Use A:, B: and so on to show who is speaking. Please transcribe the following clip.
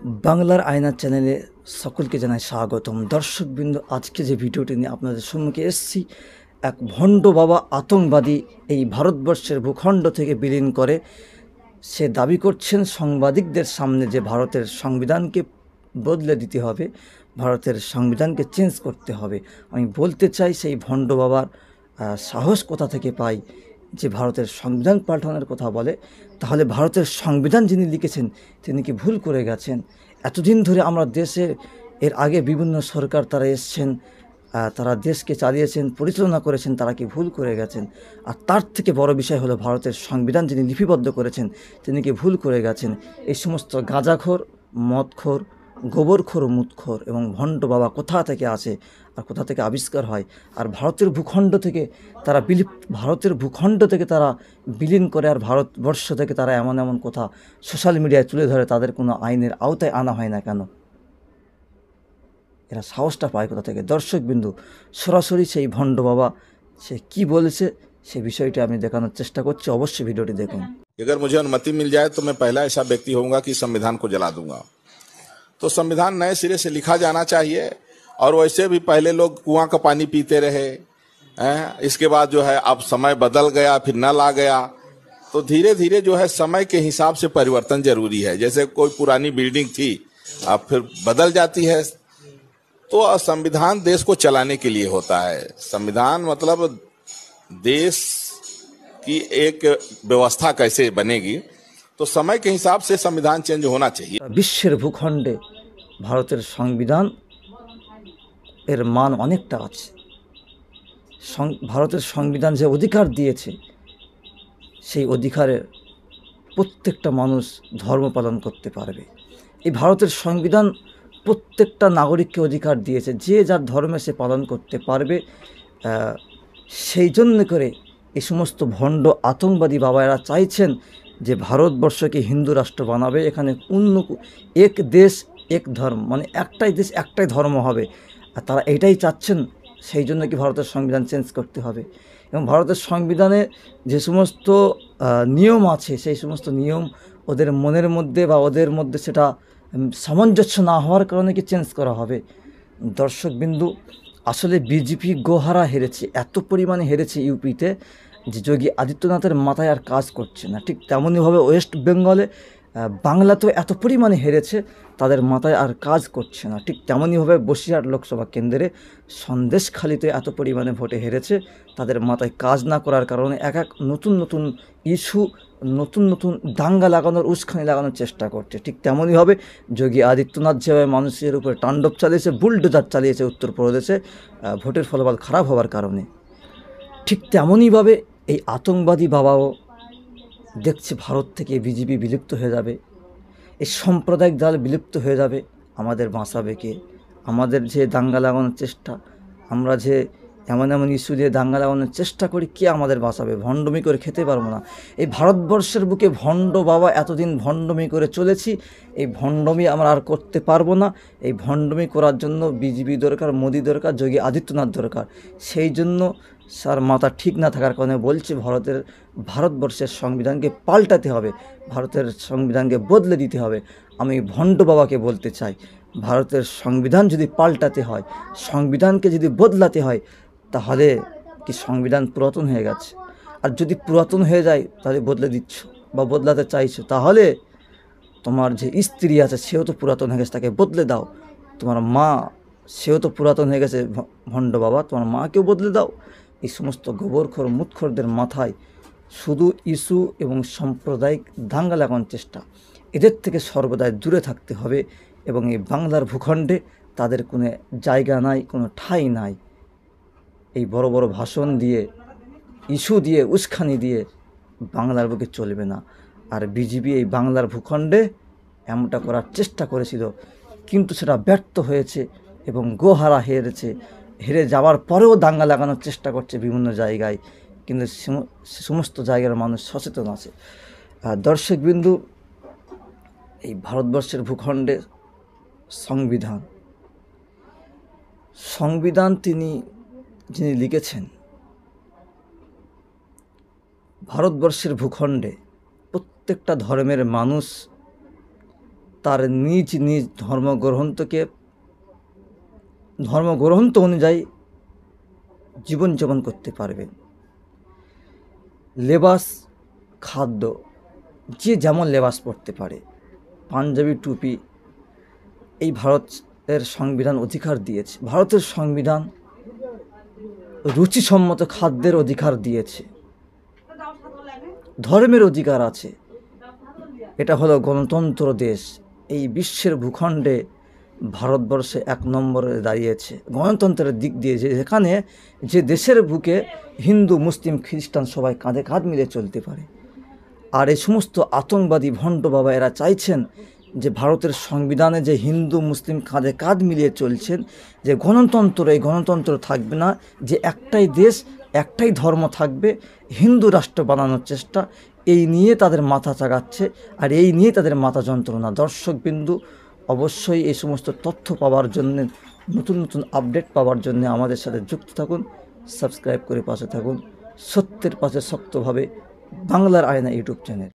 A: বাংলার আয়না চ্যানেলে সকলকে জানাই স্বাগতম। দর্শকবৃন্দ, আজকে যে ভিডিওটি নিয়ে আপনাদের সম্মুখে এসেছি, এক ভণ্ড বাবা আতঙ্কবাদী এই ভারতবর্ষের ভূখণ্ড থেকে বিলীন করে সে দাবি করছেন সাংবাদিকদের সামনে যে ভারতের সংবিধানকে বদলে দিতে হবে, ভারতের সংবিধানকে চেঞ্জ করতে হবে। আমি বলতে চাই, সেই ভণ্ড বাবার সাহস কোথা থেকে পাই যে ভারতের সংবিধান পাল্টানোর কথা বলে? তাহলে ভারতের সংবিধান যিনি লিখেছেন তিনি কি ভুল করে গেছেন? এতদিন ধরে আমরা দেশের এর আগে বিভিন্ন সরকার তারা এসছেন, তারা দেশকে চালিয়েছেন, পরিচালনা করেছেন, তারা কি ভুল করে গেছেন? আর তার থেকে বড় বিষয় হলো ভারতের সংবিধান যিনি লিপিবদ্ধ করেছেন তিনি কি ভুল করে গেছেন? এই সমস্ত গাঁজাখোর, মদখোর, গোবরখোর, মুতখোর এবং ভণ্ড বাবা কোথা থেকে আসে আর কোথা থেকে আবিষ্কার হয়? আর ভারতের ভূখণ্ড থেকে তারা বিলীন করে, আর ভারতবর্ষ থেকে তারা এমন এমন কথা সোশ্যাল মিডিয়ায় তুলে ধরে, তাদের কোনো আইনের আওতায় আনা হয় না কেন? এরা সাহসটা পায় কোথা থেকে? দর্শকবিন্দু, সরাসরি সেই ভণ্ড বাবা সে কি বলেছে সে বিষয়টি আমি দেখানোর চেষ্টা করছি, অবশ্যই ভিডিওটি দেখুন।
B: अगर मुझे अनुमति मिल जाए तो मैं पहला ऐसा व्यक्ति होऊंगा कि संविधान को जला दूंगा। तो संविधान नए सिरे से लिखा जाना चाहिए। और वैसे भी पहले लोग कुआं का पानी पीते रहे हैं, इसके बाद जो है अब समय बदल गया, फिर नल आ गया, तो धीरे धीरे जो है समय के हिसाब से परिवर्तन जरूरी है। जैसे कोई पुरानी बिल्डिंग थी अब फिर बदल जाती है, तो संविधान देश को चलाने के लिए होता है। संविधान मतलब देश की एक व्यवस्था कैसे बनेगी, तो समय के हिसाब से संविधान चेंज होना चाहिए।
A: বিশ্বের ভূখণ্ডে ভারতের সংবিধান এর মান অনেকটা আছে। ভারতের সংবিধান যে অধিকার দিয়েছে, সেই অধিকারে প্রত্যেকটা মানুষ ধর্ম পালন করতে পারবে। এই ভারতের সংবিধান প্রত্যেকটা নাগরিককে অধিকার দিয়েছে, যে যার ধর্মে সে পালন করতে পারবে। সেই জন্য করে এই সমস্ত ভণ্ড আতঙ্কবাদী বাবারা চাইছেন যে ভারতবর্ষকে হিন্দু রাষ্ট্র বানাবে, এখানে এক দেশ এক ধর্ম, মানে একটাই দেশ একটাই ধর্ম হবে। আর তারা এটাই চাচ্ছেন, সেই জন্য কি ভারতের সংবিধান চেঞ্জ করতে হবে। এবং ভারতের সংবিধানে যে সমস্ত নিয়ম আছে, সেই সমস্ত নিয়ম ওদের মনের মধ্যে বা ওদের মধ্যে সেটা সামঞ্জস্য না হওয়ার কারণে কি চেঞ্জ করা হবে? দর্শকবিন্দু, আসলে বিজেপি গোহারা হেরেছে, এত পরিমাণে হেরেছে ইউপিতে যে যোগী আদিত্যনাথের মাথায় আর কাজ করছে না। ঠিক তেমনইভাবে ওয়েস্ট বেঙ্গলে, বাংলাতেও এত পরিমাণে হেরেছে, তাদের মাথায় আর কাজ করছে না। ঠিক তেমনইভাবে বসিরহাট লোকসভা কেন্দ্রে সন্দেশখালিতে এত পরিমাণে ভোটে হেরেছে, তাদের মাথায় কাজ না করার কারণে এক নতুন নতুন ইস্যু, নতুন নতুন দাঙ্গা লাগানোর, উস্কানি লাগানোর চেষ্টা করছে। ঠিক তেমনইভাবে যোগী আদিত্যনাথ যেভাবে মানুষের উপরে তাণ্ডব চালিয়েছে, বুলডোজার চালিয়েছে উত্তরপ্রদেশে ভোটের ফলাফল খারাপ হওয়ার কারণে, ঠিক তেমনইভাবে এই আতঙ্কবাদী বাবাও দেখছে ভারত থেকে বিজেপি বিলুপ্ত হয়ে যাবে, এই সাম্প্রদায়িক দল বিলুপ্ত হয়ে যাবে। আমাদের বাঁচাবে কে? আমাদের যে দাঙ্গা লাগানোর চেষ্টা, আমরা যে এমন এমন ইস্যু দিয়ে দাঙ্গা লাগানোর চেষ্টা করি, কে আমাদের বাঁচাবে? ভণ্ডমি করে খেতে পারবো না। এই ভারতবর্ষের বুকে ভণ্ড বাবা এতদিন ভণ্ডমি করে চলেছি, এই ভণ্ডমি আমরা আর করতে পারবো না। এই ভণ্ডমি করার জন্য বিজেপি দরকার, মোদি দরকার, যোগী আদিত্যনাথ দরকার। সেই জন্য স্যার মাথা ঠিক না থাকার কারণে বলছে ভারতবর্ষের সংবিধানকে পাল্টাতে হবে, ভারতের সংবিধানকে বদলে দিতে হবে। আমি ভণ্ড বাবাকে বলতে চাই, ভারতের সংবিধান যদি পাল্টাতে হয়, সংবিধানকে যদি বদলাতে হয়, তাহলে কি সংবিধান পুরাতন হয়ে গেছে? আর যদি পুরাতন হয়ে যায় তাহলে বদলে দিচ্ছ বা বদলাতে চাইছো, তাহলে তোমার যে স্ত্রী আছে সেও তো পুরাতন হয়ে গেছে, তাকে বদলে দাও। তোমার মা, সেও তো পুরাতন হয়ে গেছে ভণ্ড বাবা, তোমার মাকেও বদলে দাও। এই সমস্ত গোবরখোর, মুতখোরদের মাথায় শুধু ইস্যু এবং সাম্প্রদায়িক দাঙ্গা লাগানোর চেষ্টা, এদের থেকে সর্বদাই দূরে থাকতে হবে। এবং এই বাংলার ভূখণ্ডে তাদের কোনো জায়গা নাই, কোনো ঠাঁই নাই। এই বড় বড় ভাষণ দিয়ে, ইস্যু দিয়ে, উস্কানি দিয়ে বাংলার বুকে চলবে না। আর বিজেপি এই বাংলার ভূখণ্ডে এমনটা করার চেষ্টা করেছিল, কিন্তু সেটা ব্যর্থ হয়েছে এবং গোহারা হেরে যাওয়ার পরেও দাঙ্গা লাগানোর চেষ্টা করছে বিভিন্ন জায়গায়, কিন্তু সমস্ত জায়গার মানুষ সচেতন আছে। দর্শকবিন্দু, এই ভারতবর্ষের ভূখণ্ডে সংবিধান যিনি লিখেছেন, ভারতবর্ষের ভূখণ্ডে প্রত্যেকটা ধর্মের মানুষ তার নিজ নিজ ধর্মগ্রন্থ অনুযায়ী জীবনযাপন করতে পারবে। লেবাস, খাদ্য, যে যেমন লেবাস পরতে পারে, পাঞ্জাবি, টুপি, এই ভারতের সংবিধান অধিকার দিয়েছে। ভারতের সংবিধান রুচিসম্মত খাদ্যের অধিকার দিয়েছে, ধর্মের অধিকার আছে। এটা হলো গণতন্ত্র দেশ। এই বিশ্বের ভূখণ্ডে ভারতবর্ষে 1 নম্বরে দাঁড়িয়েছে গণতন্ত্রের দিক দিয়ে। যেখানে যে দেশের বুকে হিন্দু, মুসলিম, খ্রিস্টান সবাই কাঁধে কাঁধ মিলে চলতে পারে। আর এই সমস্ত আতঙ্কবাদী ভণ্ড বাবা এরা চাইছেন যে ভারতের সংবিধানে যে হিন্দু মুসলিম কাঁধে কাঁধ মিলিয়ে চলছেন, যে গণতন্ত্র, এই গণতন্ত্র থাকবে না, যে একটাই দেশ একটাই ধর্ম থাকবে, হিন্দু রাষ্ট্র বানানোর চেষ্টা, এই নিয়ে তাদের মাথা চাগাচ্ছে আর এই নিয়ে তাদের মাথা যন্ত্রণা। দর্শকবিন্দু, অবশ্যই এই সমস্ত তথ্য পাওয়ার জন্য, নতুন নতুন আপডেট পাওয়ার জন্য আমাদের সাথে যুক্ত থাকুন, সাবস্ক্রাইব করে পাশে থাকুন। সত্যের পাশে শক্তভাবে, বাংলার আয়না ইউটিউব চ্যানেল।